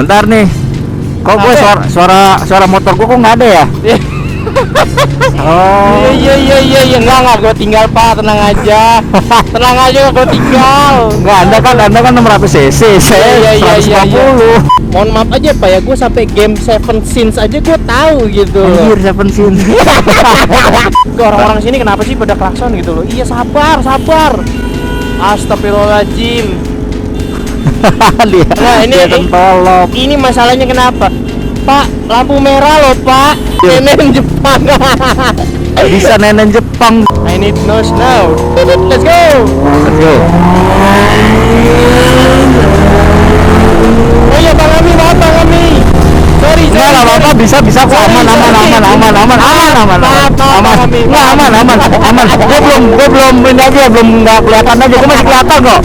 Bentar nih. Kok gue suara motor gue kok nggak ada ya? Oh. Iya, enggak, gue tinggal Pak, tenang aja. Tenang aja, gue tinggal. Enggak, Anda kan 600 cc, saya 150. Mohon maaf aja Pak ya, gue sampai game Seven Sins aja gue tahu gitu. Anjir, Seven Sins. Orang-orang sini kenapa sih pada klakson gitu loh? Iya, sabar. Astagfirullahaladzim. Nah, ini masalahnya kenapa? Pak, lampu merah loh Pak. Nenen Jepang. Bisa nenen Jepang. I need nose now. Let's go. Oh iya Bang Ami, maaf Bang Ami. Sorry. Enggak apa-apa, bisa kok. Aman. Gue belum ini aja, belum nggak kelihatan aja. Gue masih kelihatan kok.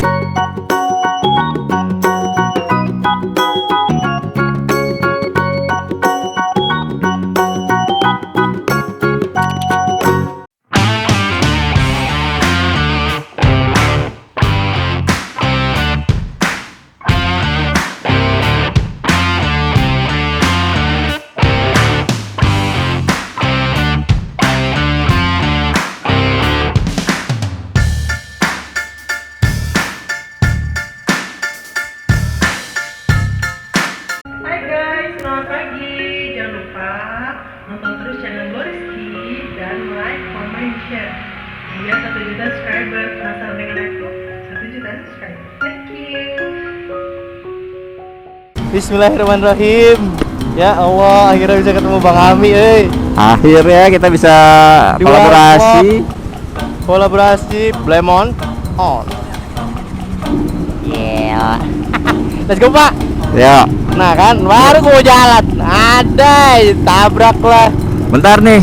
Hai guys, selamat pagi. Jangan lupa nonton terus channel Loriski dan like, comment, share. Biar 1 juta subscriber. Penasaran dengan aku? 1 juta subscriber. Thank you. Bismillahirrahmanirrahim. Ya Allah, akhirnya bisa ketemu Bang Ami, Akhirnya kita bisa kolaborasi Blemon on. Yeah. Let's go Pak. ya. Nah kan, baru gue jalan. Ada, tabrak lah. Bentar nih.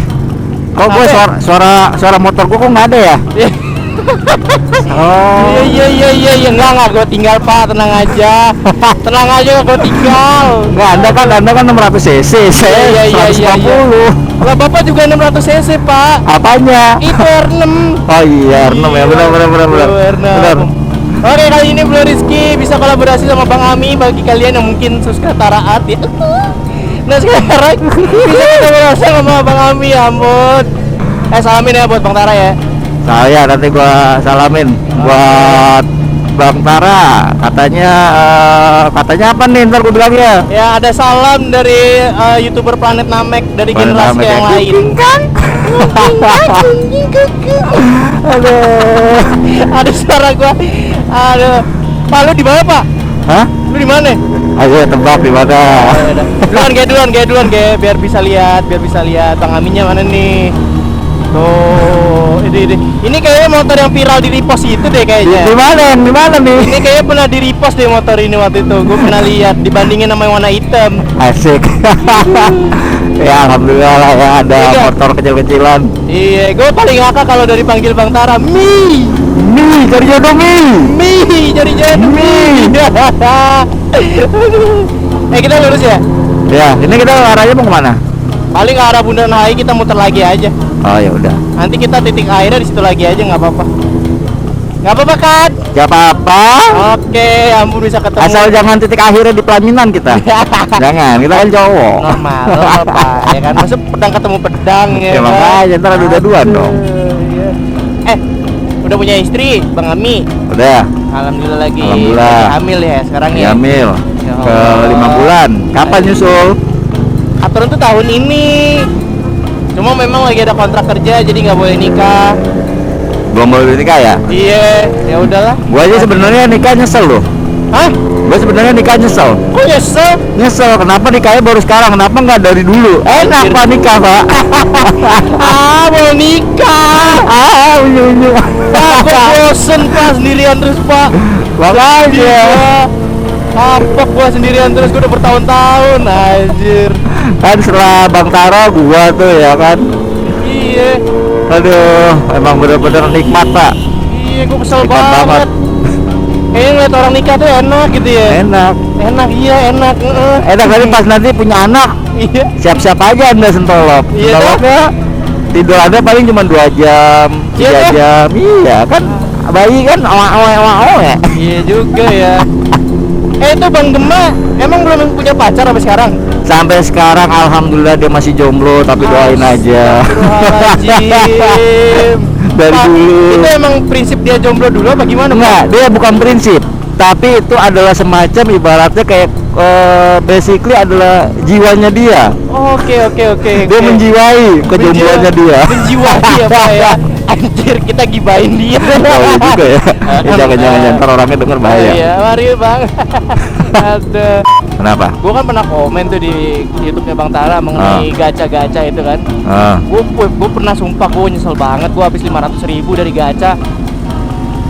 Kok gue suara motor gue kok nggak ada ya? Oh. Iya, enggak, gue tinggal Pak, tenang aja. Tenang aja, gue tinggal. Enggak, Anda kan 600 cc, saya 150. Lah Bapak juga 600 cc Pak. Apanya? Itu R6. Oh iya, R6 ya, benar. Oke, kali ini Blue Rizky bisa kolaborasi sama Bang Ami. Bagi kalian yang mungkin suka Taraat ya. Nah sekarang bisa kolaborasi sama Bang Ami, ya ampun. Salamin ya buat Bang Tara ya. Saya nanti gua salamin buat Bang Tara. Katanya apa nih ntar gua bilang ya? Ya ada salam dari YouTuber Planet Namek dari generasi yang lain. Aduh. Ada suara gua. Aduh. Pak, lu di mana Pak? Hah? Lu di mana? Ayo tebak di mana? Duluan, biar bisa lihat Bang Aminnya mana nih. Tuh, ini kayaknya motor yang viral di repost itu deh kayaknya. Di mana nih? Ini kayaknya pernah di repost deh motor ini waktu itu. Gue pernah lihat dibandingin sama yang warna hitam. Asik. Ya alhamdulillah lah ya ada motor kecil-kecilan. Iya, gue paling ngakak kalau dari panggil Bang Tara, Mi, cari jodoh cari jodoh Mi. Kita lurus ya? Ya, ini kita arahnya mau kemana? Paling ke arah Bundaran HI, kita muter lagi aja. Oh ya udah. Nanti kita titik akhirnya di situ lagi aja, nggak apa-apa. Nggak apa-apa kan? Gak apa-apa. Oke, ampun bisa ketemu. Asal jangan titik akhirnya di pelaminan kita. Jangan, kita kan cowok. Normal Pak. Ya kan, masuk pedang ketemu pedang ya. Ya makanya ntar ada dua-duan dong. Iya. Udah punya istri, Bang Ami? Udah. Alhamdulillah lagi. Alhamdullah. Lagi hamil ya sekarang ya. Hamil. Ke 5 bulan. Kapan nyusul? Aturan tuh tahun ini. Cuma memang lagi ada kontrak kerja jadi nggak boleh nikah. Belum boleh nikah ya? Iya, ya udahlah. Gua aja sebenarnya nikah nyesel loh. Hah? Gua sebenarnya nikah nyesel. Kok nyesel? Nyesel, kenapa nikahnya baru sekarang? Kenapa nggak dari dulu? Enak Pak nikah Pak. Mau nikah. Unyu-unyu. Pak, gua bosen Pak sendirian terus Pak. Makanya. Apa gua sendirian terus, gua udah bertahun-tahun anjir. Kan setelah Bang Tara gua tuh ya kan. Iya. Aduh, emang bener-bener nikmat Pak. Iya, gua kesel Nikmat banget. Kayaknya ngeliat orang nikah tuh enak gitu ya. Enak. Iya enak. Enak tapi pas nanti punya anak. Iya. Siap-siap aja Anda sentolop. Iya. Sentolopnya tidur Anda paling cuma 2 jam, 3 jam. Iya kan, bayi kan ya. Iya juga ya. Itu Bang Gema, Emang belum punya pacar sampai sekarang? Sampai sekarang alhamdulillah dia masih jomblo, tapi doain aja. Astagfirullahaladzim. Dari Pak, dulu. Itu emang prinsip dia jomblo dulu apa gimana? Pak? Enggak, dia bukan prinsip, tapi itu adalah semacam ibaratnya kayak basically adalah jiwanya dia. Oke. Dia menjiwai kejombloannya dia. Menjiwai ya Pak ya. Anjir, kita gibain dia. Oh iya juga ya. Jangan ntar orangnya denger bahaya. Iya, mari Bang. Aduh. Kenapa? Gue kan pernah komen tuh di YouTube-nya Bang Tara mengenai gacha-gacha itu kan. Gue pernah sumpah gue nyesel banget, gue habis 500.000 dari gacha.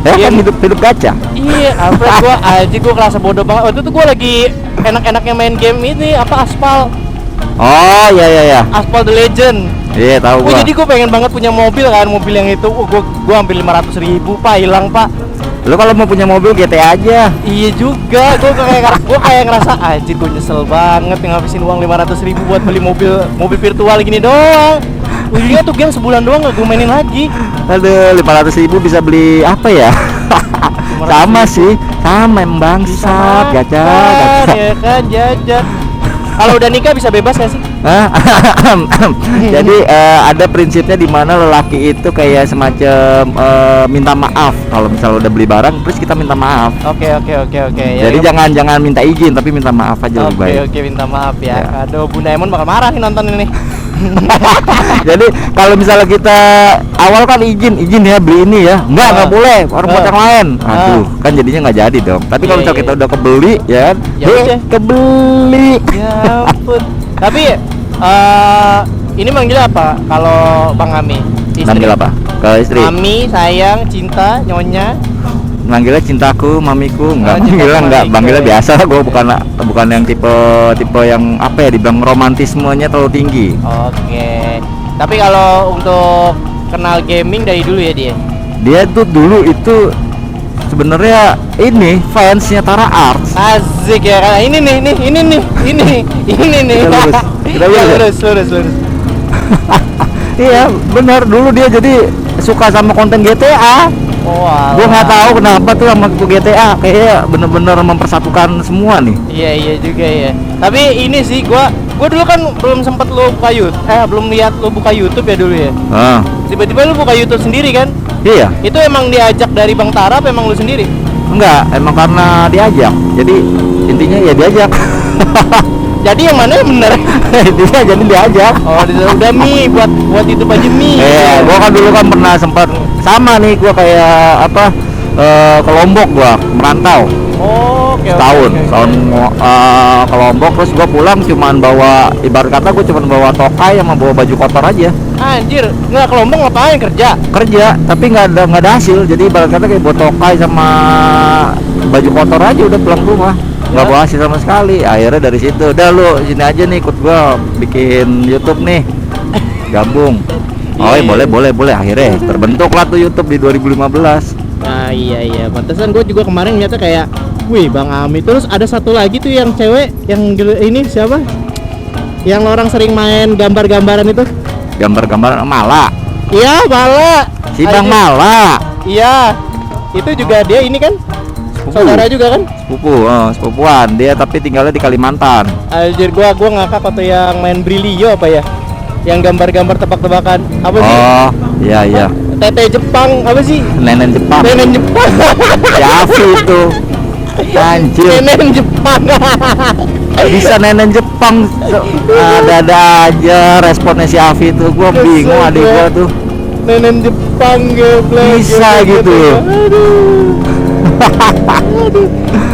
Kan hidup gacha. Iya, Alfred gue kerasa bodoh banget. Waktu itu gue lagi enak-enaknya main game ini apa Aspal. Oh iya. Aspal The Legend. Iya tahu gua. Jadi gue pengen banget punya mobil kan, mobil yang itu. Gue ambil 500.000 Pak, hilang Pak. Lu kalau mau punya mobil GTA aja. Iya juga, gue kayak ngerasa anjir gue nyesel banget ngabisin uang 500.000 buat beli mobil virtual gini doang. Ujungnya tuh game sebulan doang gak gue mainin lagi. Aduh, 500.000 bisa beli apa ya? Sama sih, sama emang bangsat, gacha. Ya kan, jajan. Kalau udah nikah bisa bebas gak sih? Jadi ada prinsipnya di mana lelaki itu kayak semacam minta maaf kalau misalnya udah beli barang terus kita minta maaf. Oke. Jadi jangan minta izin tapi minta maaf aja lebih baik. Oke, minta maaf ya. Aduh, Bunda Emon bakal marah nih nonton ini. Jadi kalau misalnya kita awal kan izin ya beli ini ya, nggak boleh orang buat yang lain. Aduh, kan jadinya nggak jadi dong. Tapi kalau misalnya kita udah kebeli ya, kebeli. Ya ampun. Tapi ini manggil apa kalau Bang Ami? Manggil apa? Ke istri? Mami, sayang, cinta, nyonya. Manggilnya cintaku, mamiku, enggak, manggilnya biasa. Gue bukan yang tipe yang apa ya, dibilang romantismenya terlalu tinggi. Oke. Tapi kalau untuk kenal gaming dari dulu ya dia. Dia tuh dulu itu sebenarnya ini fansnya Tara Arts. Asik ya kan. Ini nih. Kita lurus. Iya, benar dulu dia jadi suka sama konten GTA. Gue nggak tahu kenapa tuh sama GTA kayaknya bener-bener mempersatukan semua nih. Iya juga ya. Tapi ini sih gue dulu kan belum sempat lo buka YouTube, belum lihat lo buka YouTube ya dulu ya. Tiba-tiba lo buka YouTube sendiri kan? Iya. Itu emang diajak dari Bang Tara apa emang lo sendiri? Enggak, emang karena diajak. Jadi intinya ya diajak. Jadi yang mana yang bener? Intinya jadi diajak. Oh, udah Mi buat YouTube aja Mi. Iya, gua kan dulu kan pernah sempat sama nih, gua kayak apa ke Lombok, gua merantau. Oke. Tahun ke Lombok, terus gua pulang cuman bawa, ibarat kata gua cuman bawa tokai sama bawa baju kotor aja. Anjir, nggak ke Lombok ngapain kerja, tapi nggak ada hasil. Jadi ibarat kata kayak bawa tokai sama baju kotor aja udah pulang rumah. Nggak bawa hasil sama sekali. Akhirnya dari situ udah lu sini aja nih ikut gua bikin YouTube nih, gabung. Oh iya, boleh. Akhirnya terbentuk lah tuh YouTube di 2015. Nah iya, pantesan gue juga kemarin nyata kayak, wih Bang Ami. Terus ada satu lagi tuh yang cewek, yang ini siapa? Yang orang sering main gambar-gambaran itu. Gambar-gambaran Mala. Iya, Mala. Si Bang Mala. Iya. Itu juga dia ini kan saudara juga kan? Sepupuan dia, tapi tinggalnya di Kalimantan. Anjir, gua ngakak waktu yang main Brilio apa ya? Yang gambar-gambar tebak-tebakan apa sih? Oh, iya. Tete Jepang apa sih? Nenen Jepang. Ya Afi itu. Anjir. Nenen Jepang. Bisa nenen Jepang. Ada aja responnya si Afi itu. Gua bingung adik gua tuh. Nenen Jepang geblek. Bisa gitu. Aduh.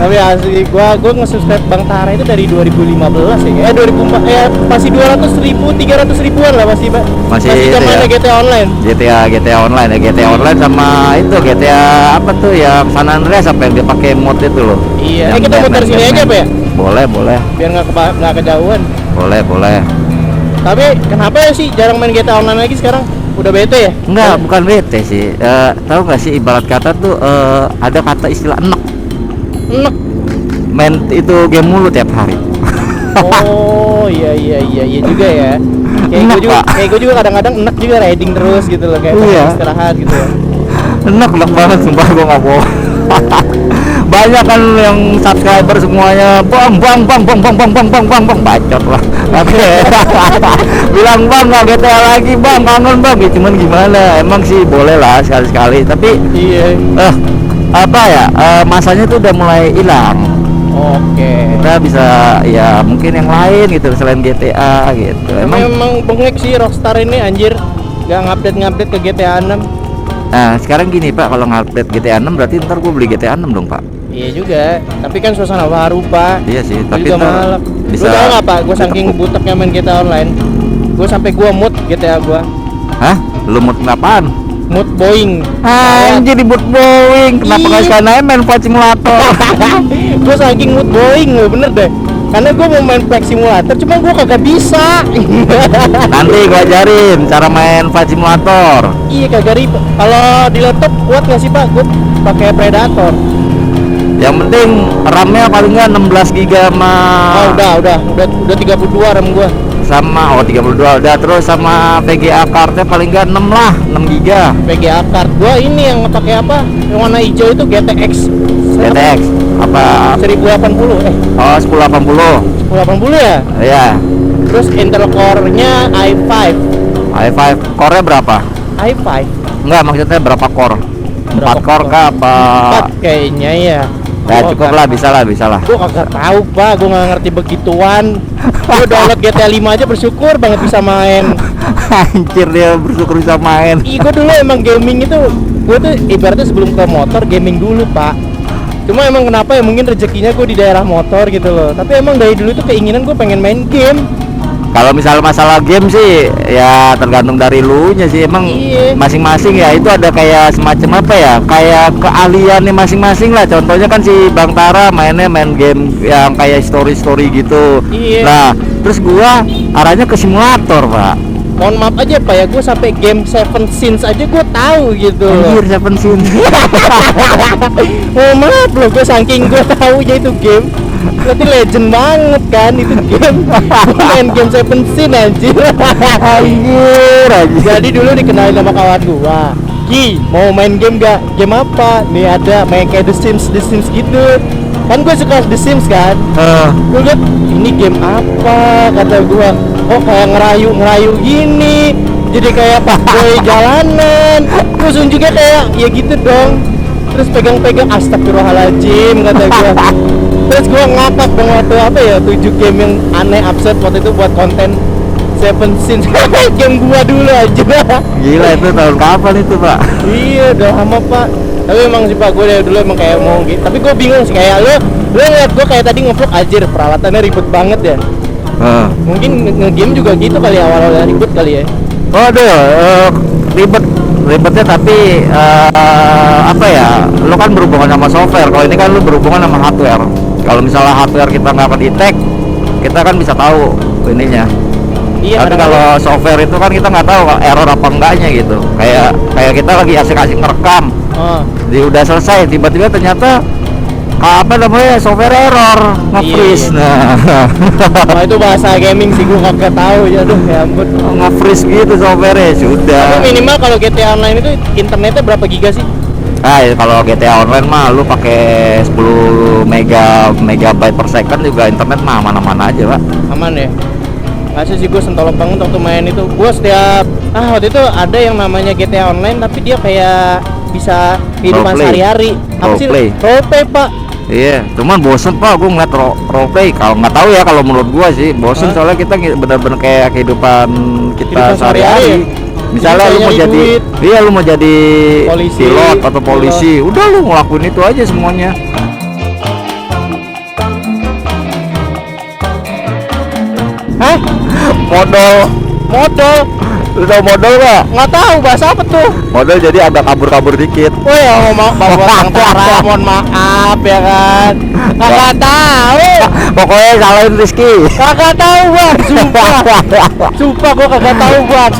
Tapi asli gua nge-subscribe Bang Tara itu dari 2015 ya. 2004 ya, masih 200.000, 300.000-an lah masih zamannya ya? GTA Online. GTA Online ya, GTA Online sama itu GTA apa tuh yang San Andreas apa yang dia pakai mod itu loh. Iya, kita muter sini aja Pak ya? Boleh. Biar nggak kejauhan. Boleh. Tapi kenapa ya sih jarang main GTA Online lagi sekarang? Udah bete ya? Enggak, bukan bete sih. Tahu nggak sih ibarat kata tuh ada kata istilah enek. Main itu game mulu tiap hari. Oh iya juga ya. Kayak gue juga kadang-kadang enek juga riding terus gitu loh, kayak istirahat gitu ya. Enek banget sumpah, gue nggak bohong. banyak kan yang subscriber semuanya bang bacot lah. Oke. Bilang bang nggak GTA lagi bang, kangen bang. Ya, cuman gimana, emang sih boleh lah sekali-sekali, tapi Iya. apa ya, masanya tuh udah mulai hilang. Oke. Kita bisa ya mungkin yang lain gitu selain GTA gitu. Emang bengek sih Rockstar ini anjir. Gak ngupdate ke GTA 6. Nah sekarang gini Pak, kalau ngupdate GTA 6 berarti ntar gue beli GTA 6 dong Pak. Iya juga, tapi kan suasana baru Pak. Iya sih, Gue tapi juga ntar malak. bisa. Lu tau gak Pak, gue saking ditekuk. buteknya main GTA Online, gue sampai gue mood GTA gue. Hah? Lu mood apaan? Mood Boeing. Anjir di boot Boeing, kenapa Iya. nggak sekalian aja main Flight Simulator? Gue saking mood Boeing loh, bener deh. Karena gue mau main Flight Simulator, cuma gue kagak bisa. Nanti gua ajarin cara main Flight Simulator. Iya kagak ribet. Kalau di laptop kuat nggak sih Pak? Gue pakai Predator. Yang penting RAM-nya paling nggak 16 GB sama Oh udah 32 RAM gue. sama 32 udah, terus sama VGA card-nya paling nggak 6 lah, 6 GB. VGA card gue ini yang pakai apa? Yang warna hijau itu GTX. GTX apa? 1080 Oh 1080. 1080 ya? Iya. Terus Intel Core-nya i5. i5 core-nya berapa? i5 Enggak, maksudnya berapa core? 4 Berapa core kah apa? 4 kayaknya ya. Ya cukup lah, bisa lah. Gue kagak tahu Pak, gue nggak ngerti begituan. Gue download GTA 5 aja bersyukur banget bisa main. Anjir, dia bersyukur bisa main. Ih, gue dulu emang gaming itu, gue tuh ibaratnya sebelum ke motor gaming dulu Pak. Cuma emang kenapa ya, mungkin rezekinya gue di daerah motor gitu loh. Tapi emang dari dulu tuh keinginan gue pengen main game. Kalau misalnya masalah game sih ya tergantung dari lu nya sih, emang Iya. masing-masing ya itu ada kayak semacam apa ya, kayak keahliannya masing-masing lah. Contohnya kan si Bang Tara mainnya main game yang kayak story gitu. Iya. Nah terus gua arahnya ke simulator Pak. Mohon maaf aja Pak ya, gue sampai game Seven Sins aja gue tahu gitu loh. Anjir, Seven Sins. Mohon maaf loh, gue saking gue tahu ya itu game. Berarti legend banget kan itu game. Gue main game Seven Sins anjir. Anjir. Jadi dulu dikenalin sama kawan gua, Ki, mau main game gak? Game apa? Nih ada main kayak The Sims gitu. Kan gue suka The Sims kan. Gue liat ini game apa? Kata gua, oh kayak ngerayu gini. Jadi kayak boy jalanan. Terus juga kayak ya gitu dong. Terus pegang-pegang, astagfirullahaladzim kata gua. Terus gua ngakak dong waktu apa ya, 7 game yang aneh absurd waktu itu buat konten Seven Sins. Game gua dulu aja. Gila, itu tahun kapan itu Pak? Iya udah lama Pak. Tapi emang sih Pak, gue dari dulu emang kayak mau gitu. Tapi gue bingung sih, kayak lu ngeliat gue kayak tadi nge-vlog anjir, peralatannya ribet banget ya. Mungkin nge-game juga gitu kali ya, awal-awalnya ribet kali ya. Waduh, ribetnya tapi apa ya? Lo kan berhubungan sama software. Kalau ini kan lo berhubungan sama hardware. Kalau misalnya hardware kita nggak detect, kita kan bisa tahu ininya. Iya, Tapi kalau software itu kan kita nggak tahu error apa enggaknya gitu. Kayak kita lagi asik-asik ngerekam, udah selesai, tiba-tiba ternyata apa namanya software error, nge-freeze. Iya. Nah, Wah itu bahasa gaming sih, gue kagak tahu ya, aduh ya ampun. nge-freeze gitu software sudah. Tapi minimal kalau GTA Online itu internetnya berapa giga sih? Ya, kalau GTA Online mah lu pakai 10 megabyte per second juga internet mah aman-aman aja Pak. Aman ya? Masa sih gue sentolok banget waktu main itu. Gue setiap waktu itu ada yang namanya GTA Online, tapi dia kayak bisa kehidupan Roleplay. sehari-hari. Apa sih? Roleplay. Roleplay Pak. Iya, cuman bosen Pak, gue ngeliat roleplay. Kalau nggak tahu ya, kalau menurut gua sih bosen. Soalnya kita bener-bener kayak kehidupan kita Kehidupan sehari-hari. sehari-hari. Misalnya Jadi lu mau kayak jadi, nyari iya lu mau jadi Polisi, pilot atau polisi, udah lu ngelakuin itu aja semuanya. Hah? Modal? Lu tau modal nggak? Nggak tahu bahasa apa tuh? Modal jadi agak kabur-kabur dikit. Oh ya, mau Bang Tara, mohon maaf ya kan. Kagak tahu. Pokoknya salahin Rizky. Kagak tahu Bang, sumpah. Sumpah gua kagak tahu Bang.